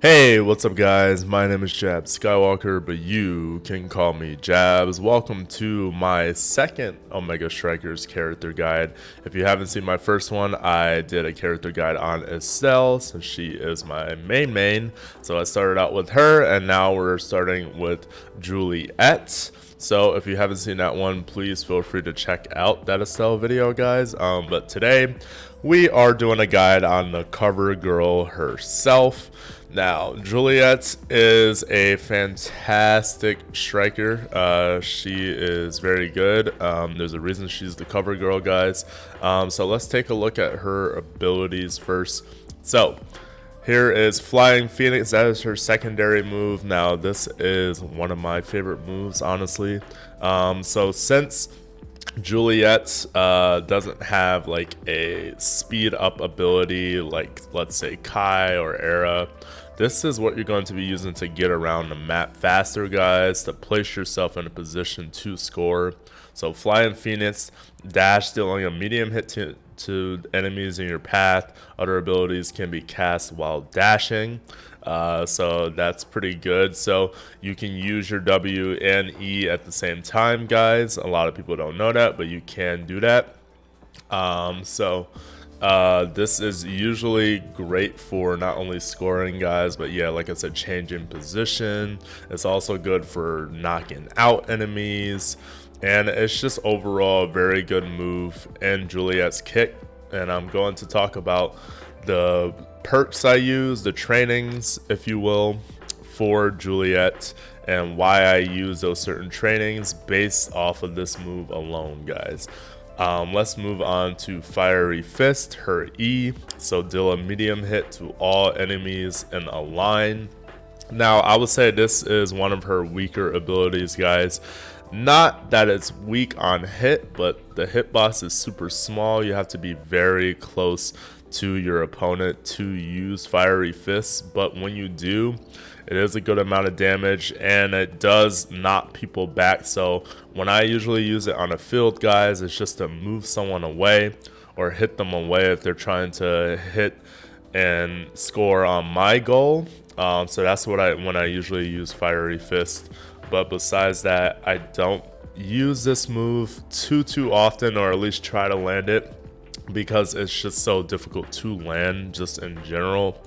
Hey, what's up guys? My name is JabsSkyWalker, but you can call me Jabs. Welcome to my second Omega Strikers character guide. If you haven't seen my first one, I did a character guide on Estelle, so she is my main. So I started out with her, and now we're starting with Juliet. So if you haven't seen that one, please feel free to check out that Estelle video, guys. But today, we are doing a guide on the cover girl herself. Now, Juliet is a fantastic striker. She is very good. There's a reason she's the cover girl, guys. So let's take a look at her abilities first. So here is Flying Phoenix. That is her secondary move. Now, this is one of my favorite moves, honestly. So since Juliet doesn't have like a speed up ability like, let's say, Kai or Era, this is what you're going to be using to get around the map faster, guys, to place yourself in a position to score. So Flying Phoenix, dash, dealing a medium hit to enemies in your path. Other abilities can be cast while dashing. So that's pretty good. So you can use your W and E at the same time, guys. A lot of people don't know that, but you can do that. This is usually great for not only scoring, guys, but yeah, like I said, changing position. It's also good for knocking out enemies, and it's just overall a very good move in Juliet's kit. And I'm going to talk about the perks I use, the trainings, if you will, for Juliet, and why I use those certain trainings based off of this move alone, guys. Let's move on to Fiery Fist, her E. So deal a medium hit to all enemies in a line. Now, I would say this is one of her weaker abilities, guys. Not that it's weak on hit, but the hitbox is super small. You have to be very close to your opponent to use Fiery Fists, but when you do, it is a good amount of damage and it does knock people back. So when I usually use it on a field, guys, it's just to move someone away or hit them away if they're trying to hit and score on my goal. So that's what when I usually use Fiery Fist. But besides that, I don't use this move too often, or at least try to land it, because it's just so difficult to land just in general.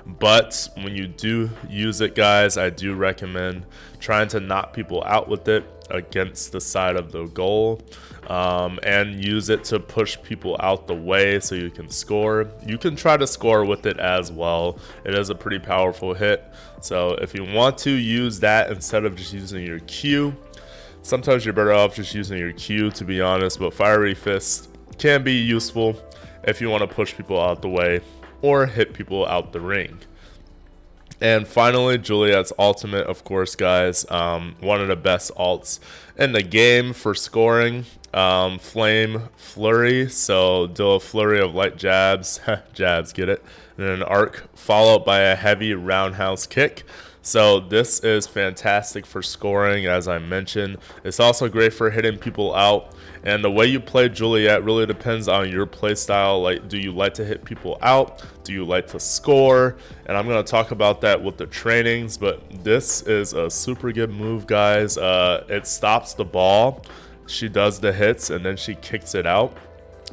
But when you do use it, guys, I do recommend trying to knock people out with it against the side of the goal, and use it to push people out the way so you can score. You can try to score with it as well. It is a pretty powerful hit. So if you want to use that instead of just using your Q, sometimes you're better off just using your Q, to be honest. But Fiery Fist can be useful if you want to push people out the way or hit people out the ring. And finally, Juliet's ultimate, of course, guys, one of the best ults in the game for scoring. Flame Flurry, so deal a flurry of light jabs, jabs, get it, and then an arc followed by a heavy roundhouse kick. So this is fantastic for scoring, as I mentioned. It's also great for hitting people out. And the way you play Juliet really depends on your play style. Like, do you like to hit people out? Do you like to score? And I'm going to talk about that with the trainings. But this is a super good move, guys. It stops the ball. She does the hits and then she kicks it out.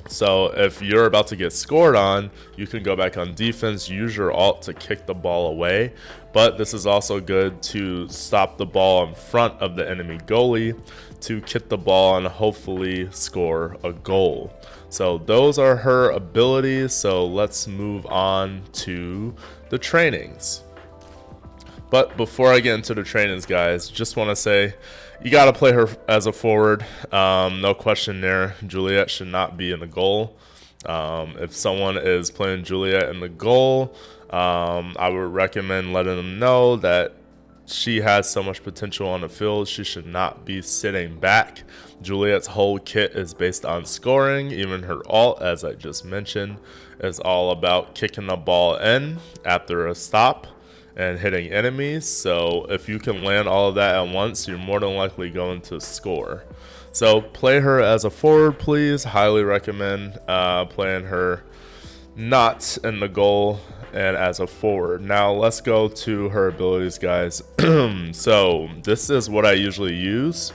So if you're about to get scored on, you can go back on defense, use your ult to kick the ball away. But this is also good to stop the ball in front of the enemy goalie to kick the ball and hopefully score a goal. So those are her abilities. So let's move on to the trainings. But before I get into the trainings, guys, just want to say you got to play her as a forward. No question there. Juliet should not be in the goal. If someone is playing Juliet in the goal, I would recommend letting them know that she has so much potential on the field. She should not be sitting back. Juliet's whole kit is based on scoring. Even her ult, as I just mentioned, is all about kicking the ball in after a stop and hitting enemies. So if you can land all of that at once, you're more than likely going to score. So play her as a forward, please. Highly recommend playing her not in the goal and as a forward. Now let's go to her abilities, guys. So this is what I usually use.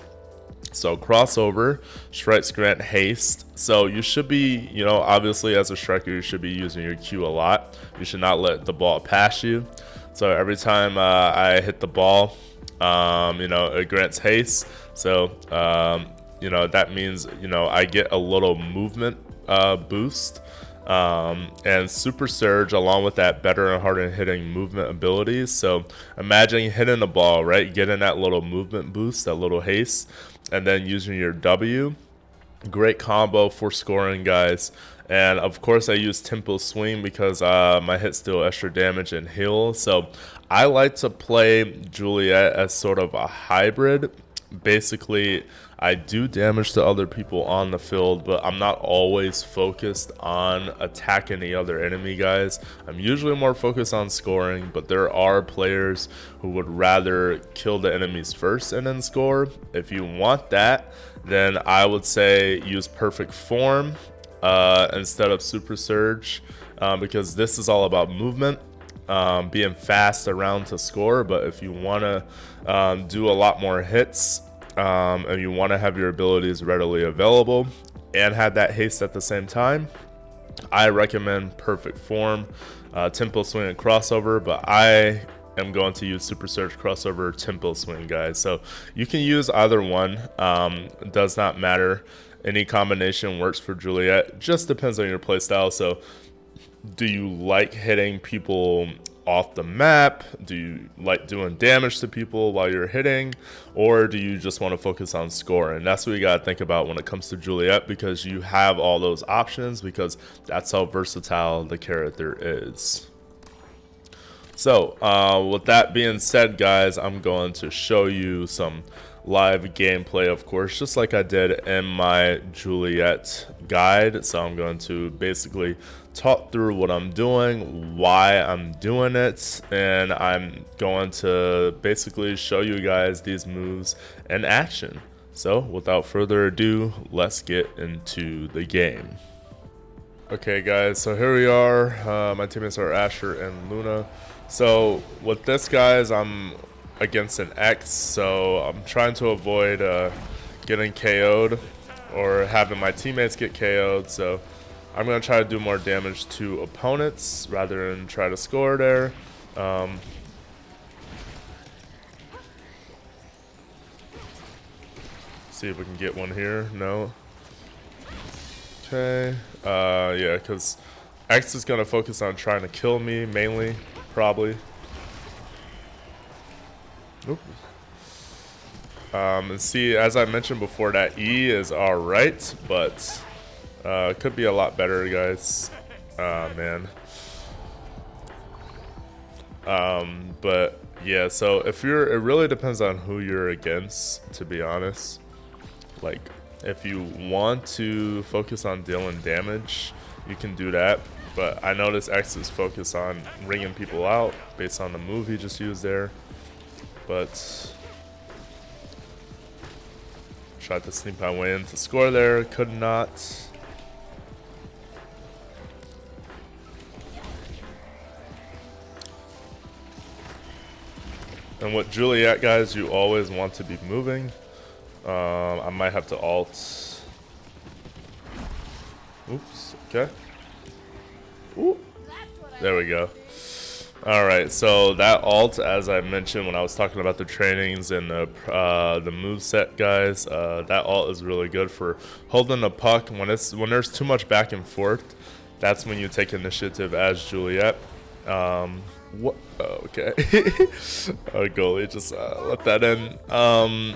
So crossover, strikes grant haste. So you should be, you know, obviously as a striker, you should be using your Q a lot. You should not let the ball pass you. So every time I hit the ball, you know, it grants haste. So, you know, that means, you know, I get a little movement boost. And super surge along with that better and harder hitting movement abilities. So imagine hitting the ball, right, getting that little movement boost, that little haste, and then using your W. Great combo for scoring, guys. And of course I use tempo swing because my hits deal extra damage and heal. So I like to play Juliet as sort of a hybrid. Basically, I do damage to other people on the field, but I'm not always focused on attacking the other enemy, guys. I'm usually more focused on scoring, but there are players who would rather kill the enemies first and then score. If you want that, then I would say use perfect form instead of super surge, because this is all about movement. Being fast around to score, but if you want to do a lot more hits and you want to have your abilities readily available and have that haste at the same time, I recommend perfect form, tempo swing and crossover, but I am going to use super surge, crossover, tempo swing, guys. So you can use either one. It does not matter. Any combination works for Juliet. Just depends on your playstyle. So do you like hitting people off the map? Do you like doing damage to people while you're hitting? Or do you just want to focus on scoring? That's what you got to think about when it comes to Juliet, because you have all those options, because that's how versatile the character is. So with that being said, guys, I'm going to show you some live gameplay, of course, just like I did in my Juliet guide. So I'm going to basically talk through what I'm doing, why I'm doing it, and I'm going to basically show you guys these moves in action. So without further ado, let's get into the game. Okay, guys, so here we are. My teammates are Asher and Luna. So with this, guys, I'm against an X, so I'm trying to avoid getting KO'd or having my teammates get KO'd. So I'm going to try to do more damage to opponents rather than try to score there. See if we can get one here. No. Okay. Yeah, because X is going to focus on trying to kill me mainly, probably. Oop. And see, as I mentioned before, that E is alright, but it could be a lot better, guys. Man. But yeah, so if you're, it really depends on who you're against, to be honest. Like, if you want to focus on dealing damage, you can do that. But I notice X is focused on ringing people out based on the move he just used there. But tried to sneak my way in to score there, could not. And with Juliet, guys, you always want to be moving. I might have to alt. Oops, okay. Ooh. There we go. Alright, so that alt, as I mentioned when I was talking about the trainings and the moveset, guys, that alt is really good for holding the puck. When there's too much back and forth, that's when you take initiative as Juliet. What? Oh, okay. Our goalie just let that in.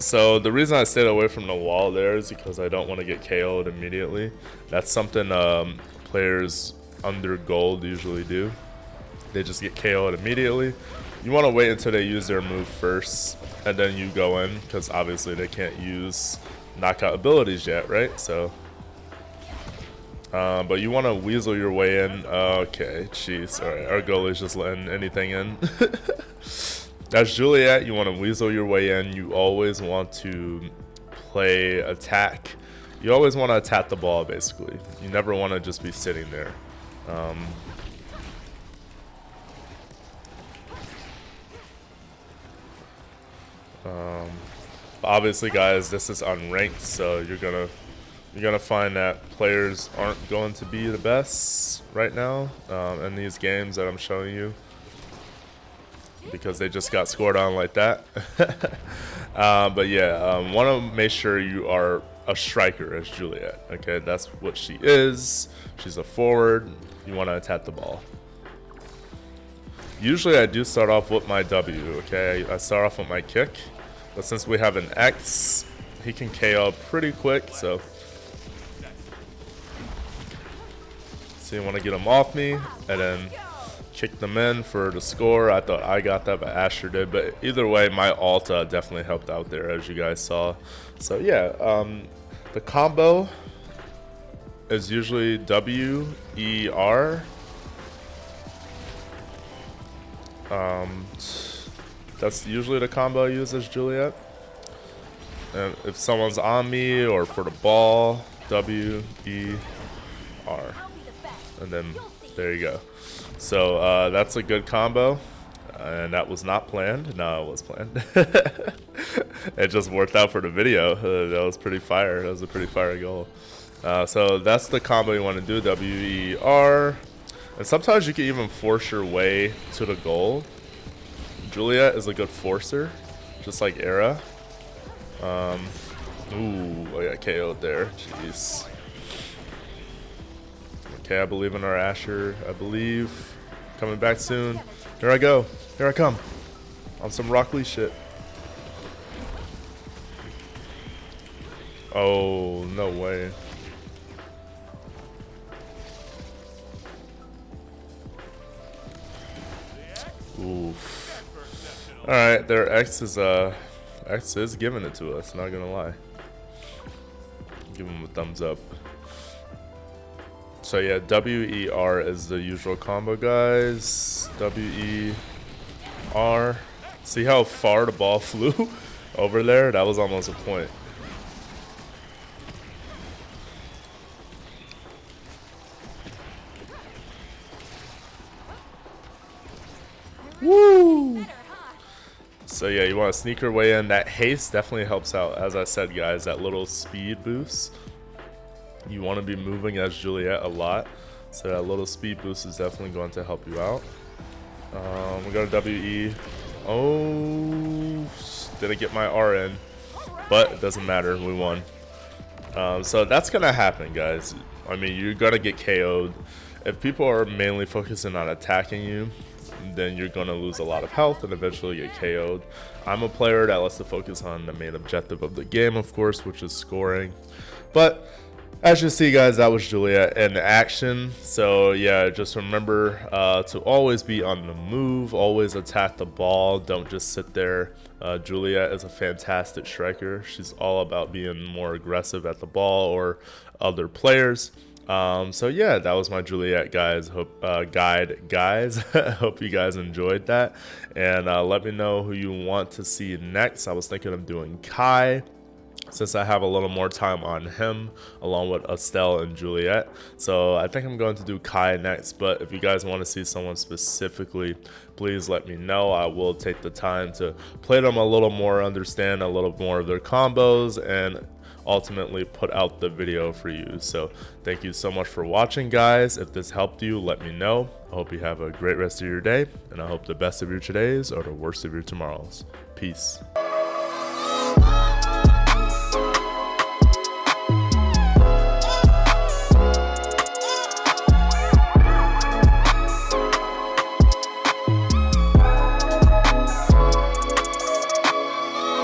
So the reason I stayed away from the wall there is because I don't want to get KO'd immediately. That's something players under gold usually do. They just get KO'd immediately. You want to wait until they use their move first, and then you go in, because obviously they can't use knockout abilities yet, right? So, but you want to weasel your way in. Okay, jeez. All right, our goalie's just letting anything in. That's Juliet. You want to weasel your way in. You always want to play attack. You always want to attack the ball, basically. You never want to just be sitting there. Obviously, guys, this is unranked, so you're gonna find that players aren't going to be the best right now in these games that I'm showing you, because they just got scored on like that. But yeah, want to make sure you are a striker as Juliet. Okay, that's what she is. She's a forward. You want to attack the ball. Usually I do start off with my W. Okay, I start off with my kick, but since we have an X, he can KO pretty quick. So you want to get him off me and then kick them in for the score. I thought I got that, but Asher did. But either way, my Alta definitely helped out there, as you guys saw. So yeah, the combo is usually W-E-R. That's usually the combo I use as Juliet. And if someone's on me or for the ball, W-E-R. And then there you go. So that's a good combo, and that was not planned. No, it was planned. It just worked out for the video. That was pretty fire. That was a pretty fire goal. So that's the combo you want to do, W-E-R. And sometimes you can even force your way to the goal. Juliet is a good forcer, just like Era. Ooh, I got KO'd there. Jeez. Okay, I believe in our Asher. I believe. Coming back soon. Here I go. Here I come. On some Rock Lee shit. Oh, no way. Oof. Alright, their X is giving it to us, not gonna lie. Give them a thumbs up. So yeah, W-E-R is the usual combo, guys. W-E-R. See how far the ball flew over there? That was almost a point. Woo! So yeah, you want to sneak your way in. That haste definitely helps out. As I said, guys, that little speed boost. You want to be moving as Juliet a lot, so that little speed boost is definitely going to help you out. We got a W-E. Oh, didn't get my R in, but it doesn't matter. We won. So that's gonna happen, guys. I mean, you're gonna get KO'd. If people are mainly focusing on attacking you, then you're gonna lose a lot of health and eventually get KO'd. I'm a player that likes to focus on the main objective of the game, of course, which is scoring. But as you see, guys, that was Juliet in action. So yeah, just remember to always be on the move, always attack the ball, don't just sit there. Juliet is a fantastic striker. She's all about being more aggressive at the ball or other players. So yeah, that was my Juliet guide, guys. Hope you guys enjoyed that, and let me know who you want to see next. I was thinking of doing Kai, since I have a little more time on him along with Estelle and Juliet. So I think I'm going to do Kai next, but if you guys want to see someone specifically, please let me know. I will take the time to play them a little more, understand a little more of their combos, and ultimately put out the video for you. So thank you so much for watching, guys. If this helped you, let me know. I hope you have a great rest of your day, and I hope the best of your todays are the worst of your tomorrows. Peace.